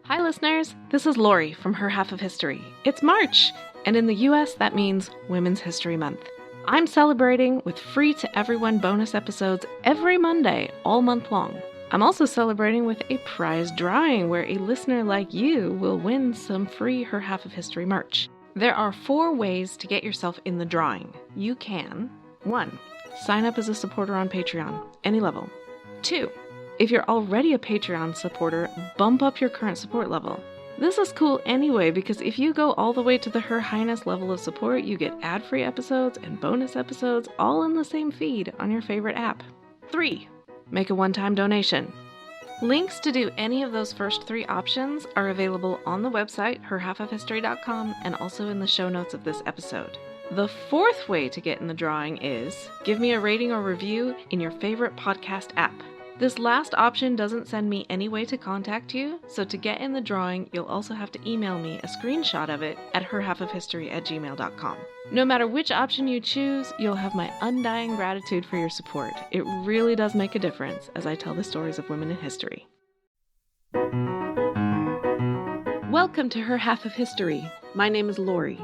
Hi listeners, this is Lori from Her Half of History. It's March, and in the US that means Women's History Month. I'm celebrating with free-to-everyone bonus episodes every Monday, all month long. I'm also celebrating with a prize drawing where a listener like you will win some free Her Half of History merch. There are 4 ways to get yourself in the drawing. You can 1. Sign up as a supporter on Patreon, any level. 2. If you're already a Patreon supporter, bump up your current support level. This is cool anyway because if you go all the way to the Her Highness level of support, you get ad-free episodes and bonus episodes all in the same feed on your favorite app. 3. Make a one-time donation. Links to do any of those first 3 options are available on the website, herhalfofhistory.com, and also in the show notes of this episode. The 4th way to get in the drawing is give me a rating or review in your favorite podcast app. This last option doesn't send me any way to contact you, so to get in the drawing, you'll also have to email me a screenshot of it at herhalfofhistory@gmail.com. No matter which option you choose, you'll have my undying gratitude for your support. It really does make a difference as I tell the stories of women in history. Welcome to Her Half of History. My name is Lori.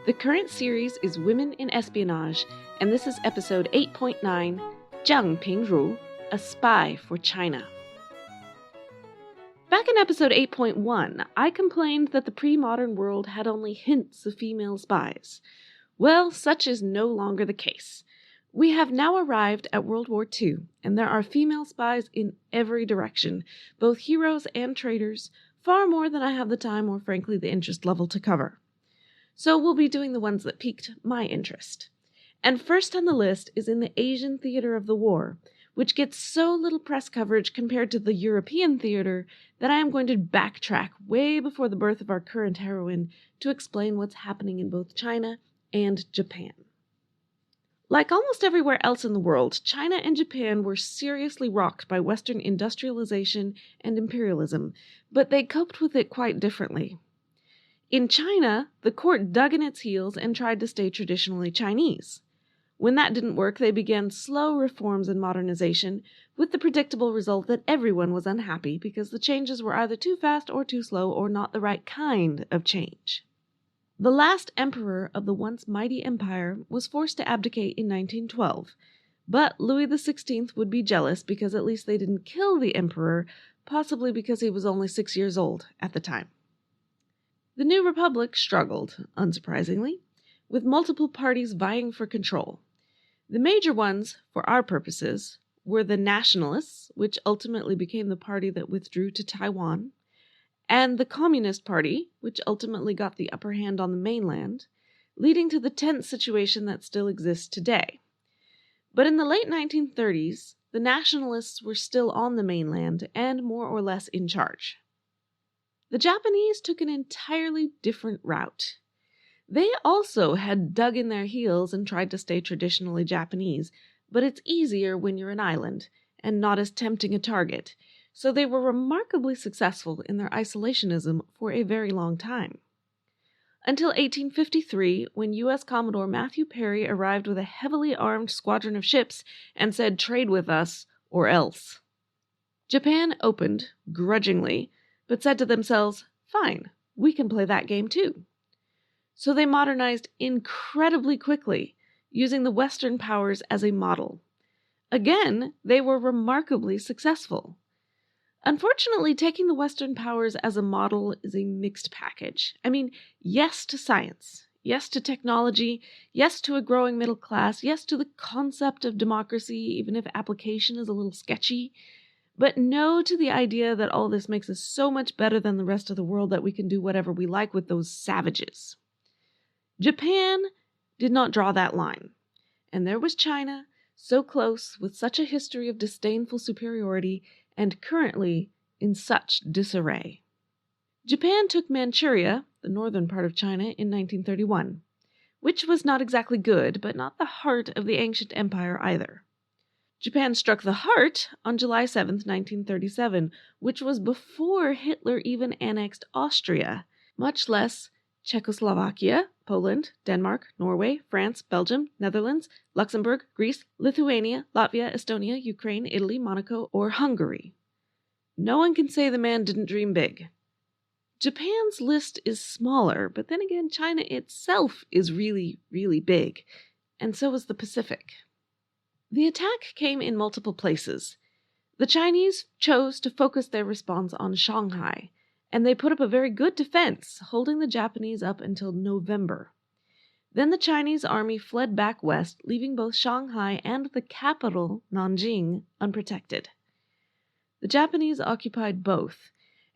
The current series is Women in Espionage, and this is episode 8.9, Zheng Pingru, a Spy for China. Back in episode 8.1, I complained that the pre-modern world had only hints of female spies. Well, such is no longer the case. We have now arrived at World War II, and there are female spies in every direction, both heroes and traitors, far more than I have the time or frankly the interest level to cover. So we'll be doing the ones that piqued my interest. And first on the list is in the Asian theater of the war, which gets so little press coverage compared to the European theater that I am going to backtrack way before the birth of our current heroine to explain what's happening in both China and Japan. Like almost everywhere else in the world, China and Japan were seriously rocked by Western industrialization and imperialism, but they coped with it quite differently. In China, the court dug in its heels and tried to stay traditionally Chinese. When that didn't work, they began slow reforms and modernization, with the predictable result that everyone was unhappy because the changes were either too fast or too slow or not the right kind of change. The last emperor of the once mighty empire was forced to abdicate in 1912, but Louis XVI would be jealous because at least they didn't kill the emperor, possibly because he was only 6 years old at the time. The new republic struggled, unsurprisingly, with multiple parties vying for control. The major ones, for our purposes, were the Nationalists, which ultimately became the party that withdrew to Taiwan, and the Communist Party, which ultimately got the upper hand on the mainland, leading to the tense situation that still exists today. But in the late 1930s, the Nationalists were still on the mainland and more or less in charge. The Japanese took an entirely different route. They also had dug in their heels and tried to stay traditionally Japanese, but it's easier when you're an island and not as tempting a target, so they were remarkably successful in their isolationism for a very long time. Until 1853, when U.S. Commodore Matthew Perry arrived with a heavily armed squadron of ships and said, "Trade with us, or else." Japan opened, grudgingly, but said to themselves, "Fine, we can play that game too." So they modernized incredibly quickly, using the Western powers as a model. Again, they were remarkably successful. Unfortunately, taking the Western powers as a model is a mixed package. I mean, yes to science, yes to technology, yes to a growing middle class, yes to the concept of democracy, even if application is a little sketchy, but no to the idea that all this makes us so much better than the rest of the world that we can do whatever we like with those savages. Japan did not draw that line, and there was China, so close, with such a history of disdainful superiority, and currently in such disarray. Japan took Manchuria, the northern part of China, in 1931, which was not exactly good, but not the heart of the ancient empire either. Japan struck the heart on July 7, 1937, which was before Hitler even annexed Austria, much less Czechoslovakia, Poland, Denmark, Norway, France, Belgium, Netherlands, Luxembourg, Greece, Lithuania, Latvia, Estonia, Ukraine, Italy, Monaco, or Hungary. No one can say the man didn't dream big. Japan's list is smaller, but then again, China itself is really, really big, and so is the Pacific. The attack came in multiple places. The Chinese chose to focus their response on Shanghai, and they put up a very good defense, holding the Japanese up until November. Then the Chinese army fled back west, leaving both Shanghai and the capital, Nanjing, unprotected. The Japanese occupied both,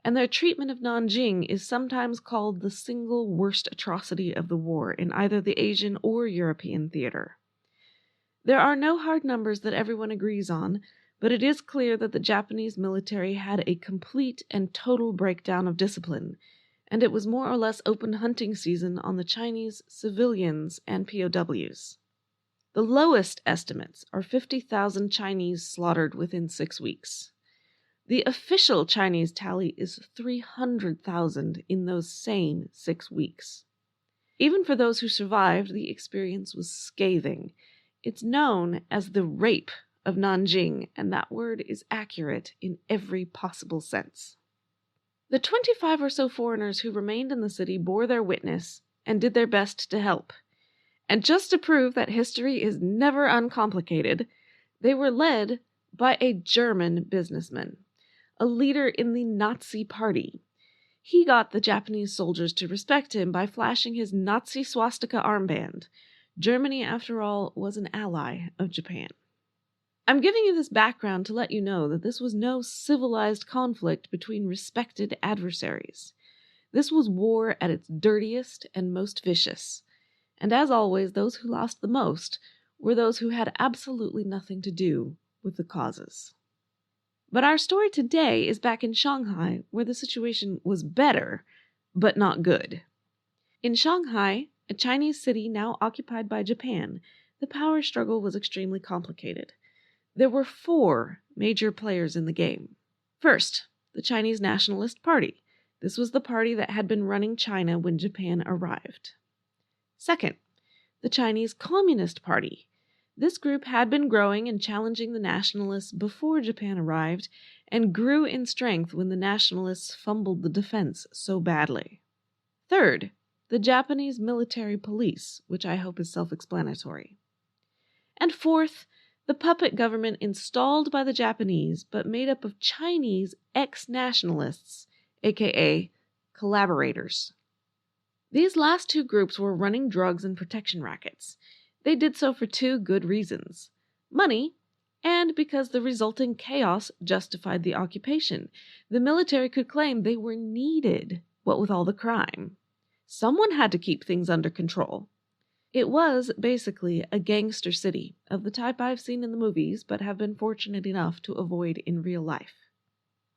and their treatment of Nanjing is sometimes called the single worst atrocity of the war in either the Asian or European theater. There are no hard numbers that everyone agrees on, but it is clear that the Japanese military had a complete and total breakdown of discipline, and it was more or less open hunting season on the Chinese civilians and POWs. The lowest estimates are 50,000 Chinese slaughtered within 6 weeks. The official Chinese tally is 300,000 in those same 6 weeks. Even for those who survived, the experience was scathing. It's known as the rape of Nanjing, and that word is accurate in every possible sense. The 25 or so foreigners who remained in the city bore their witness and did their best to help. And just to prove that history is never uncomplicated, they were led by a German businessman, a leader in the Nazi Party. He got the Japanese soldiers to respect him by flashing his Nazi swastika armband. Germany, after all, was an ally of Japan. I'm giving you this background to let you know that this was no civilized conflict between respected adversaries. This was war at its dirtiest and most vicious. And as always, those who lost the most were those who had absolutely nothing to do with the causes. But our story today is back in Shanghai, where the situation was better, but not good. In Shanghai, a Chinese city now occupied by Japan, the power struggle was extremely complicated. There were 4 major players in the game. First, the Chinese Nationalist Party. This was the party that had been running China when Japan arrived. Second, the Chinese Communist Party. This group had been growing and challenging the nationalists before Japan arrived, and grew in strength when the nationalists fumbled the defense so badly. Third, the Japanese military police, which I hope is self-explanatory. And fourth, the puppet government installed by the Japanese, but made up of Chinese ex-nationalists, aka collaborators. These last 2 groups were running drugs and protection rackets. They did so for 2 good reasons: money, and because the resulting chaos justified the occupation. The military could claim they were needed, what with all the crime. Someone had to keep things under control. It was basically a gangster city of the type I've seen in the movies, but have been fortunate enough to avoid in real life.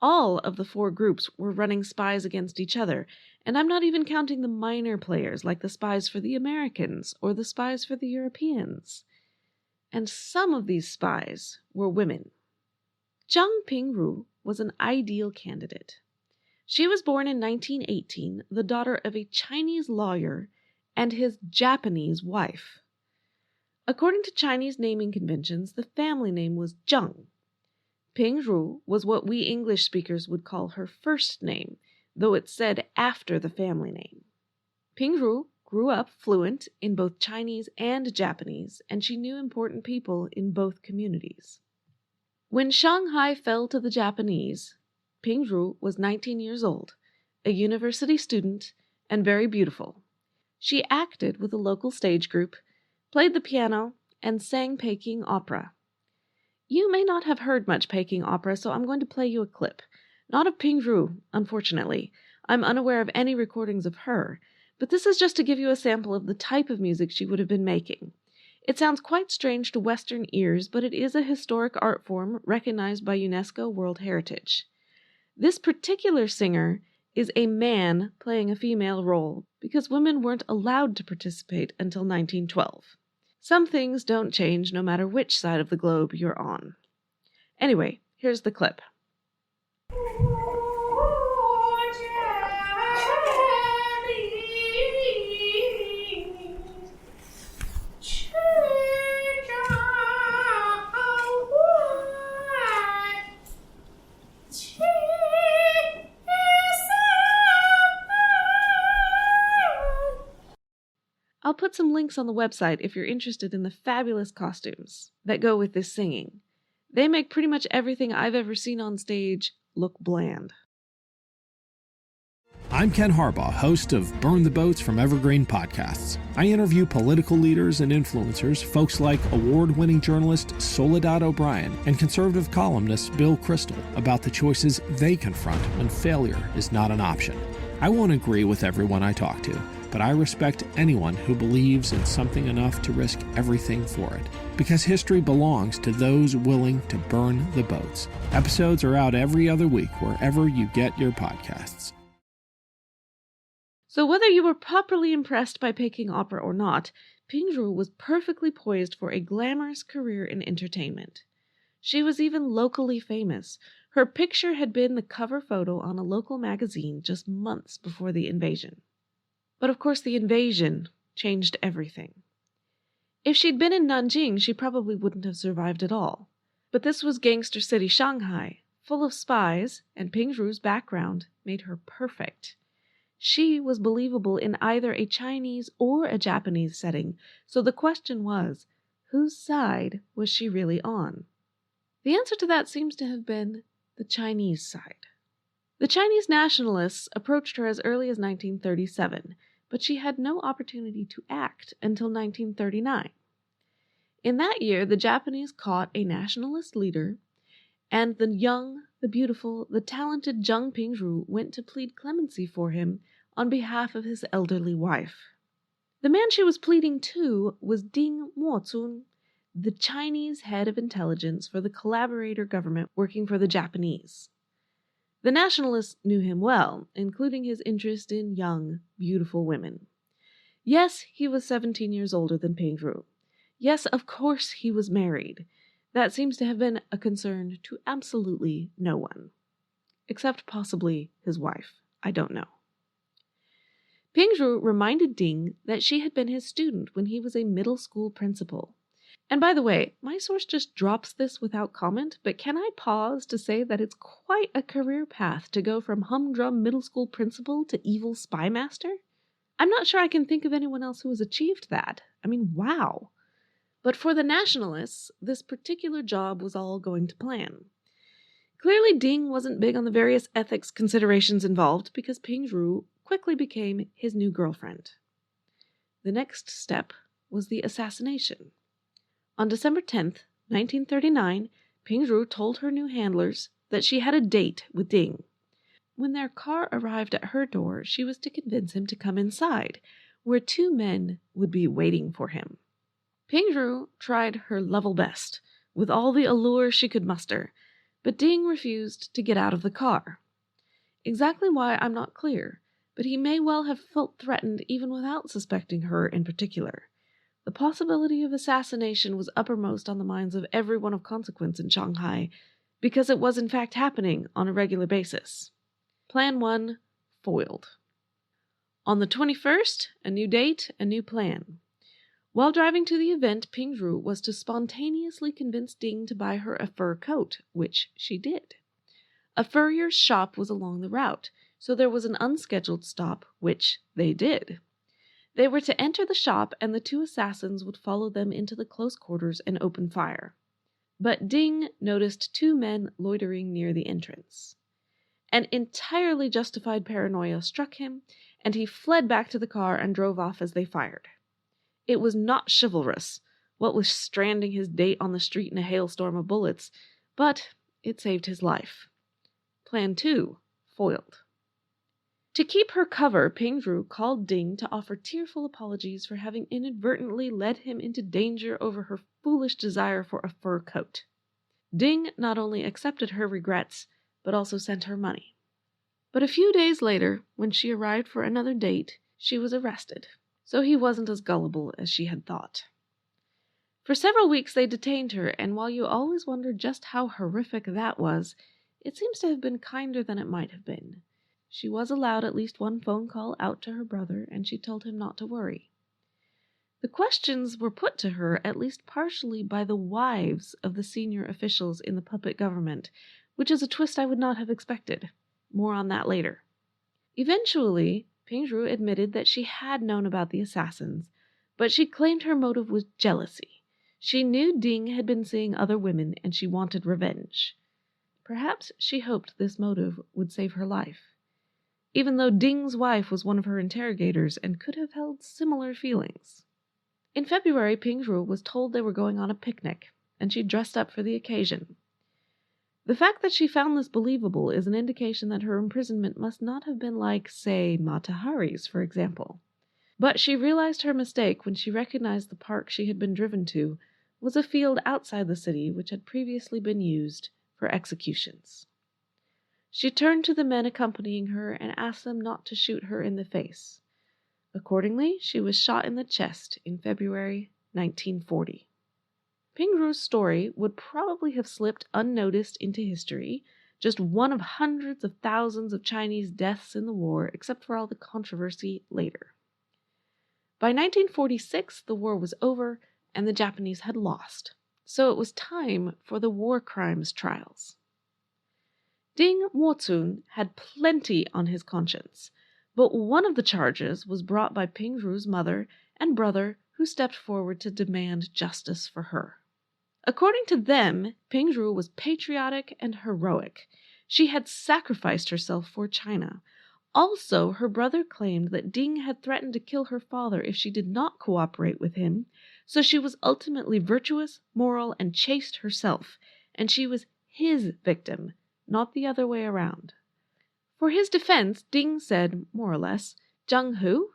All of the 4 groups were running spies against each other, and I'm not even counting the minor players like the spies for the Americans or the spies for the Europeans. And some of these spies were women. Zheng Pingru was an ideal candidate. She was born in 1918, the daughter of a Chinese lawyer and his Japanese wife. According to Chinese naming conventions, the family name was Zheng. Pingru was what we English speakers would call her first name, though it's said after the family name. Pingru grew up fluent in both Chinese and Japanese, and she knew important people in both communities. When Shanghai fell to the Japanese, Pingru was 19 years old, a university student, and very beautiful. She acted with a local stage group, played the piano, and sang Peking opera. You may not have heard much Peking opera, so I'm going to play you a clip. Not of Pingru, unfortunately. I'm unaware of any recordings of her, but this is just to give you a sample of the type of music she would have been making. It sounds quite strange to Western ears, but it is a historic art form recognized by UNESCO World Heritage. This particular singer is a man playing a female role because women weren't allowed to participate until 1912. Some things don't change no matter which side of the globe you're on. Anyway, here's the clip. I'll put some links on the website if you're interested in the fabulous costumes that go with this singing. They make pretty much everything I've ever seen on stage look bland. I'm Ken Harbaugh, host of Burn the Boats from Evergreen Podcasts. I interview political leaders and influencers, folks like award-winning journalist Soledad O'Brien and conservative columnist Bill Kristol, about the choices they confront when failure is not an option. I won't agree with everyone I talk to, but I respect anyone who believes in something enough to risk everything for it. Because history belongs to those willing to burn the boats. Episodes are out every other week wherever you get your podcasts. So whether you were properly impressed by Peking opera or not, Pingru was perfectly poised for a glamorous career in entertainment. She was even locally famous. Her picture had been the cover photo on a local magazine just months before the invasion. But of course the invasion changed everything. If she'd been in Nanjing, she probably wouldn't have survived at all. But this was gangster city Shanghai, full of spies, and Pingru's background made her perfect. She was believable in either a Chinese or a Japanese setting, so the question was, whose side was she really on? The answer to that seems to have been the Chinese side. The Chinese nationalists approached her as early as 1937, but she had no opportunity to act until 1939. In that year, the Japanese caught a nationalist leader, and the young, the beautiful, the talented Zheng Pingru went to plead clemency for him on behalf of his elderly wife. The man she was pleading to was Ding Mozun, the Chinese head of intelligence for the collaborator government working for the Japanese. The nationalists knew him well, including his interest in young, beautiful women. Yes, he was 17 years older than Pingru. Yes, of course he was married. That seems to have been a concern to absolutely no one. Except possibly his wife. I don't know. Pingru reminded Ding that she had been his student when he was a middle school principal. And by the way, my source just drops this without comment, but can I pause to say that it's quite a career path to go from humdrum middle school principal to evil spy master? I'm not sure I can think of anyone else who has achieved that. I mean, wow. But for the nationalists, this particular job was all going to plan. Clearly, Ding wasn't big on the various ethics considerations involved because Pingru quickly became his new girlfriend. The next step was the assassination. On December 10th, 1939, Pingru told her new handlers that she had a date with Ding. When their car arrived at her door, she was to convince him to come inside, where two men would be waiting for him. Pingru tried her level best, with all the allure she could muster, but Ding refused to get out of the car. Exactly why, I'm not clear, but he may well have felt threatened even without suspecting her in particular. The possibility of assassination was uppermost on the minds of everyone of consequence in Shanghai, because it was in fact happening on a regular basis. Plan 1 foiled. On the 21st, a new date, a new plan. While driving to the event, Pingru was to spontaneously convince Ding to buy her a fur coat, which she did. A furrier's shop was along the route, so there was an unscheduled stop, which they did. They were to enter the shop, and the two assassins would follow them into the close quarters and open fire. But Ding noticed two men loitering near the entrance. An entirely justified paranoia struck him, and he fled back to the car and drove off as they fired. It was not chivalrous, what with stranding his date on the street in a hailstorm of bullets, but it saved his life. Plan 2 foiled. To keep her cover, Pingru called Ding to offer tearful apologies for having inadvertently led him into danger over her foolish desire for a fur coat. Ding not only accepted her regrets, but also sent her money. But a few days later, when she arrived for another date, she was arrested, so he wasn't as gullible as she had thought. For several weeks they detained her, and while you always wonder just how horrific that was, it seems to have been kinder than it might have been. She was allowed at least one phone call out to her brother, and she told him not to worry. The questions were put to her at least partially by the wives of the senior officials in the puppet government, which is a twist I would not have expected. More on that later. Eventually, Pingru admitted that she had known about the assassins, but she claimed her motive was jealousy. She knew Ding had been seeing other women and she wanted revenge. Perhaps she hoped this motive would save her life, even though Ding's wife was one of her interrogators and could have held similar feelings. In February, Pingru was told they were going on a picnic, and she dressed up for the occasion. The fact that she found this believable is an indication that her imprisonment must not have been like, say, Mata Hari's, for example. But she realized her mistake when she recognized the park she had been driven to was a field outside the city which had previously been used for executions. She turned to the men accompanying her and asked them not to shoot her in the face. Accordingly, she was shot in the chest in February 1940. Pingru's story would probably have slipped unnoticed into history, just one of hundreds of thousands of Chinese deaths in the war, except for all the controversy later. By 1946, the war was over and the Japanese had lost, so it was time for the war crimes trials. Ding Mozun had plenty on his conscience, but one of the charges was brought by Pingru's mother and brother, who stepped forward to demand justice for her. According to them, Pingru was patriotic and heroic. She had sacrificed herself for China. Also, her brother claimed that Ding had threatened to kill her father if she did not cooperate with him, so she was ultimately virtuous, moral, and chaste herself, and she was his victim, not the other way around. For his defense, Ding said, more or less, "Zheng who?"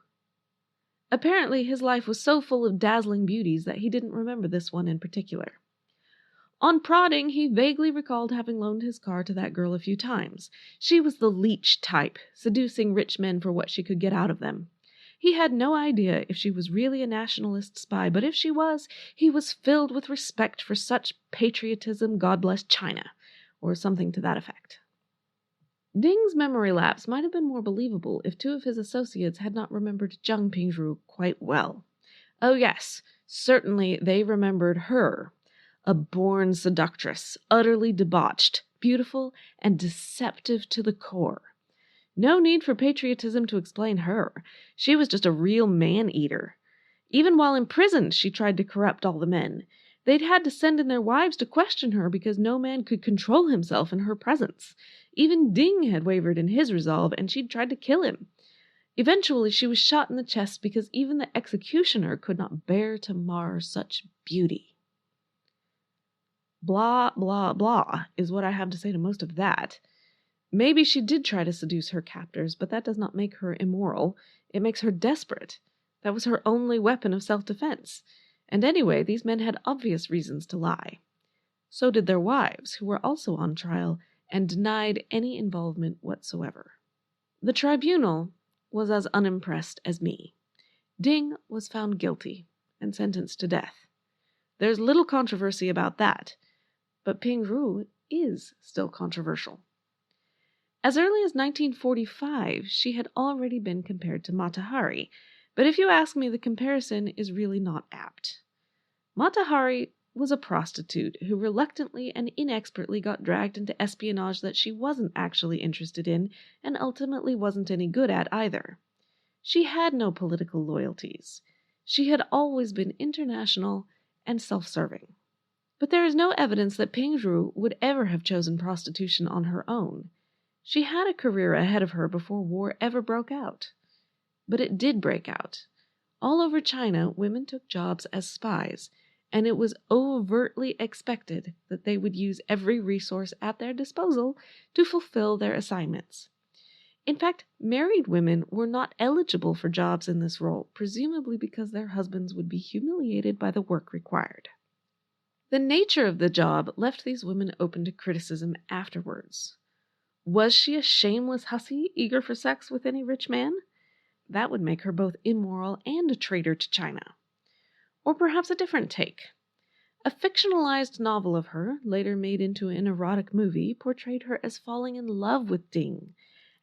Apparently, his life was so full of dazzling beauties that he didn't remember this one in particular. On prodding, he vaguely recalled having loaned his car to that girl a few times. She was the leech type, seducing rich men for what she could get out of them. He had no idea if she was really a nationalist spy, but if she was, he was filled with respect for such patriotism, God bless China, or something to that effect. Ding's memory lapse might have been more believable if two of his associates had not remembered Zheng Pingru quite well. Oh yes, certainly they remembered her. A born seductress, utterly debauched, beautiful, and deceptive to the core. No need for patriotism to explain her. She was just a real man-eater. Even while imprisoned, she tried to corrupt all the men. They'd had to send in their wives to question her because no man could control himself in her presence. Even Ding had wavered in his resolve, and she'd tried to kill him. Eventually, she was shot in the chest because even the executioner could not bear to mar such beauty. Blah, blah, blah is what I have to say to most of that. Maybe she did try to seduce her captors, but that does not make her immoral. It makes her desperate. That was her only weapon of self-defense. And anyway, these men had obvious reasons to lie. So did their wives, who were also on trial and denied any involvement whatsoever. The tribunal was as unimpressed as me. Ding was found guilty and sentenced to death. There's little controversy about that, but Pingru is still controversial. As early as 1945, she had already been compared to Mata Hari, but if you ask me, the comparison is really not apt. Mata Hari was a prostitute who reluctantly and inexpertly got dragged into espionage that she wasn't actually interested in and ultimately wasn't any good at either. She had no political loyalties. She had always been international and self-serving. But there is no evidence that Pingru would ever have chosen prostitution on her own. She had a career ahead of her before war ever broke out. But it did break out. All over China, women took jobs as spies, and it was overtly expected that they would use every resource at their disposal to fulfill their assignments. In fact, married women were not eligible for jobs in this role, presumably because their husbands would be humiliated by the work required. The nature of the job left these women open to criticism afterwards. Was she a shameless hussy, eager for sex with any rich man? That would make her both immoral and a traitor to China. Or perhaps a different take. A fictionalized novel of her, later made into an erotic movie, portrayed her as falling in love with Ding.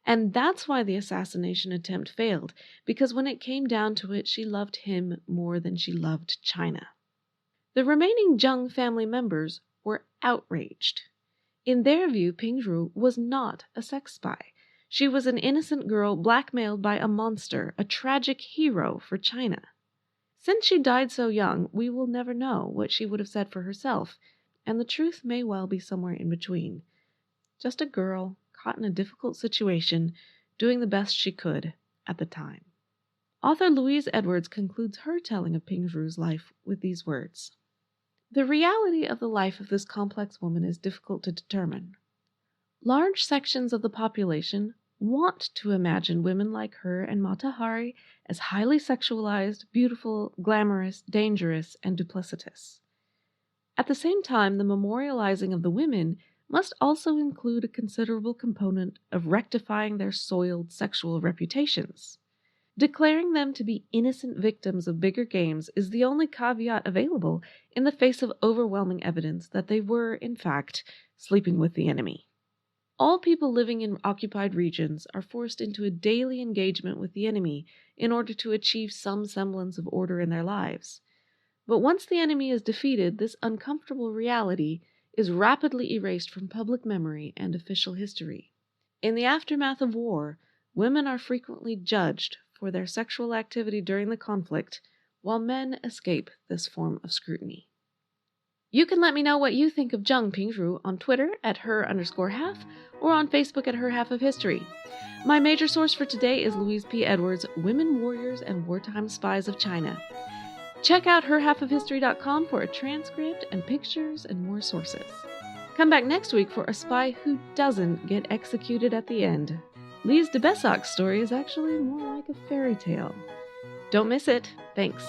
And that's why the assassination attempt failed, because when it came down to it, she loved him more than she loved China. The remaining Zheng family members were outraged. In their view, Pingru was not a sex spy. She was an innocent girl blackmailed by a monster, a tragic hero for China. Since she died so young, we will never know what she would have said for herself, and the truth may well be somewhere in between. Just a girl caught in a difficult situation, doing the best she could at the time. Author Louise Edwards concludes her telling of Pingru's life with these words. The reality of the life of this complex woman is difficult to determine. Large sections of the population want to imagine women like her and Mata Hari as highly sexualized, beautiful, glamorous, dangerous, and duplicitous. At the same time, the memorializing of the women must also include a considerable component of rectifying their soiled sexual reputations. Declaring them to be innocent victims of bigger games is the only caveat available in the face of overwhelming evidence that they were, in fact, sleeping with the enemy. All people living in occupied regions are forced into a daily engagement with the enemy in order to achieve some semblance of order in their lives. But once the enemy is defeated, this uncomfortable reality is rapidly erased from public memory and official history. In the aftermath of war, women are frequently judged for their sexual activity during the conflict, while men escape this form of scrutiny. You can let me know what you think of Zheng Pingru on Twitter at her_half or on Facebook at Her Half of History. My major source for today is Louise P. Edwards' Women Warriors and Wartime Spies of China. Check out herhalfofhistory.com for a transcript and pictures and more sources. Come back next week for a spy who doesn't get executed at the end. Lise de Bessac's story is actually more like a fairy tale. Don't miss it. Thanks.